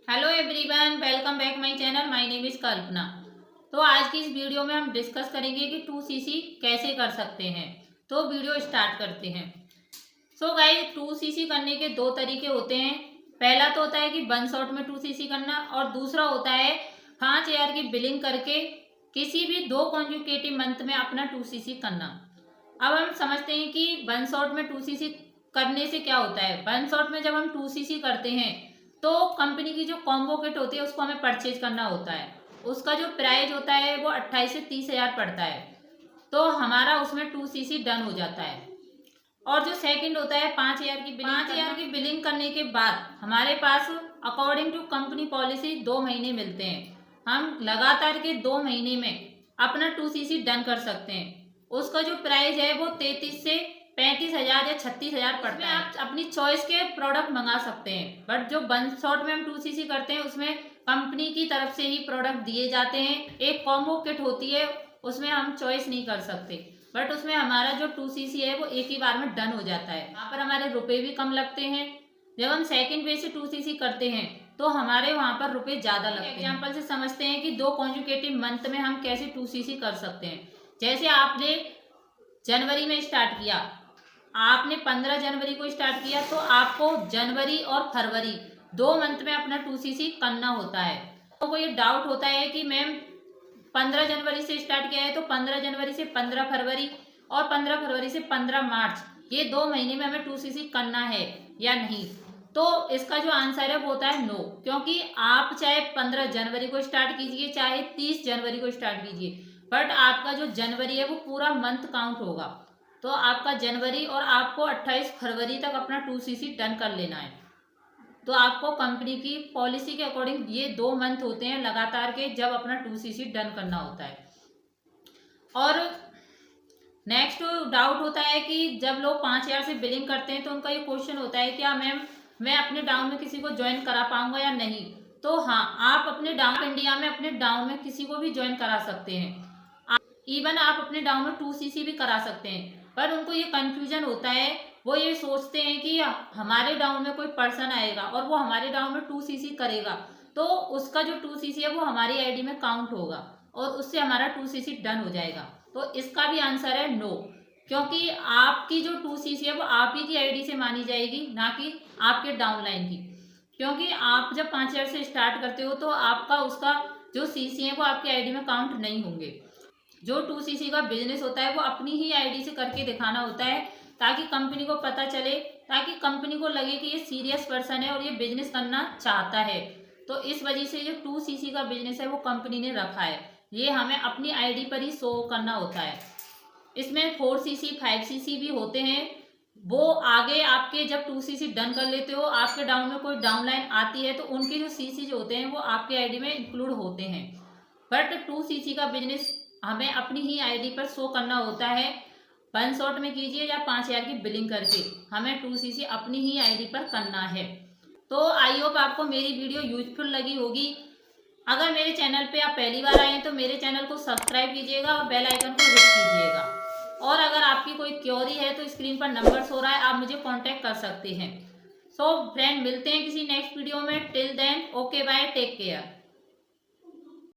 Hello everyone, welcome back my channel. My name is Kalpana. तो आज की इस वीडियो में हम डिस्कस करेंगे कि 2cc कैसे कर सकते हैं। तो वीडियो स्टार्ट करते हैं। सो गाइस, 2cc करने के दो तरीके होते हैं। पहला तो होता है कि वन शॉट में 2cc करना, और दूसरा होता है 5 ईयर की बिलिंग करके किसी भी दो कॉन्जुकेटिव मंथ में अपना 2cc करना। अब हम समझते हैं कि वन शॉट में 2cc करने से क्या होता है। वन शॉट में जब हम 2cc करते हैं तो कंपनी की जो कॉम्बो किट होती है उसको हमें परचेज करना होता है। उसका जो प्राइस होता है वो 28 से 30 हज़ार पड़ता है। तो हमारा उसमें 2cc डन हो जाता है। और जो सेकंड होता है 5 ईयर की बिलिंग करने के बाद हमारे पास अकॉर्डिंग टू कंपनी पॉलिसी 2 महीने मिलते हैं। हम लगातार के 2 महीने में अपना 2cc डन कर सकते हैं। उसका जो प्राइस है वो 33 से 35 हज़ार या 36 हज़ार पड़ता है। आप अपनी चॉइस के प्रोडक्ट मंगा सकते हैं, बट जो वन शॉट में हम 2cc करते हैं उसमें कंपनी की तरफ से ही प्रोडक्ट दिए जाते हैं। एक कॉम्बो किट होती है, उसमें हम चॉइस नहीं कर सकते, बट उसमें हमारा जो 2cc है वो एक ही बार में डन हो जाता है। वहाँ पर हमारे रुपए भी कम लगते हैं। जब हम सेकंड वे से 2cc करते हैं तो हमारे वहाँ पर रुपए ज़्यादा लगते हैं। एग्जाम्पल से समझते हैं कि दो कॉन्जुकेटिव मंथ में हम कैसे 2cc कर सकते हैं। जैसे आपने जनवरी में स्टार्ट किया, आपने 15 जनवरी को स्टार्ट किया, तो आपको जनवरी और फरवरी 2 मंथ में अपना 2cc करना होता है। तो कोई डाउट होता है कि मैम 15 जनवरी से स्टार्ट किया है तो 15 जनवरी से 15 फरवरी और 15 फरवरी से 15 मार्च, ये 2 महीने में हमें 2cc करना है या नहीं। तो इसका जो आंसर है वो होता है नो, क्योंकि आप चाहे 15 जनवरी को स्टार्ट कीजिए चाहे 30 जनवरी को स्टार्ट कीजिए, बट आपका जो जनवरी है वो पूरा मंथ काउंट होगा। तो आपका जनवरी और आपको 28 फरवरी तक अपना 2cc डन कर लेना है। तो आपको कंपनी की पॉलिसी के अकॉर्डिंग ये 2 मंथ होते हैं लगातार के जब अपना 2cc डन करना होता है। और नेक्स्ट डाउट होता है कि जब लोग 5 हज़ार से बिलिंग करते हैं तो उनका ये क्वेश्चन होता है क्या मैम मैं अपने डाउन में किसी को ज्वाइन करा पाऊंगा या नहीं। तो हाँ, आप अपने डाउन इंडिया में अपने डाउन में किसी को भी ज्वाइन करा सकते हैं। इवन आप अपने डाउन में 2cc भी करा सकते हैं, पर उनको ये कंफ्यूजन होता है। वो ये सोचते हैं कि हमारे डाउन में कोई पर्सन आएगा और वो हमारे डाउन में 2cc करेगा, तो उसका जो 2cc है वो हमारी आईडी में काउंट होगा और उससे हमारा 2cc डन हो जाएगा। तो इसका भी आंसर है नो, क्योंकि आपकी जो 2cc है वो आप ही की आईडी से मानी जाएगी, ना कि आपके डाउनलाइन की। क्योंकि आप जब 5 हज़ार से स्टार्ट करते हो तो आपका उसका जो cc है वो आपकी आईडी में काउंट नहीं होंगे। जो 2cc का बिजनेस होता है वो अपनी ही आईडी से करके दिखाना होता है, ताकि कंपनी को पता चले, ताकि कंपनी को लगे कि ये सीरियस पर्सन है और ये बिजनेस करना चाहता है। तो इस वजह से जो 2cc का बिजनेस है वो कंपनी ने रखा है, ये हमें अपनी आईडी पर ही शो करना होता है। इसमें 4cc 5cc भी होते हैं। वो आगे आपके जब 2cc डन कर लेते हो, आपके डाउन में कोई डाउनलाइन आती है तो उनके जो cc जो होते हैं वो आपके आईडी में इंक्लूड होते हैं। बट 2cc का बिजनेस हमें अपनी ही आईडी पर शो करना होता है। वन शॉट में कीजिए या 5 हज़ार की बिलिंग करके, हमें 2cc अपनी ही आईडी पर करना है। तो आई होप आपको मेरी वीडियो यूजफुल लगी होगी। अगर मेरे चैनल पे आप पहली बार आए हैं तो मेरे चैनल को सब्सक्राइब कीजिएगा और बेल आइकन को हिट कीजिएगा। और अगर आपकी कोई क्वेरी है तो स्क्रीन पर नंबर शो रहा है, आप मुझे कॉन्टैक्ट कर सकते हैं। सो फ्रेंड, मिलते हैं किसी नेक्स्ट वीडियो में। Till then, okay bye, take care.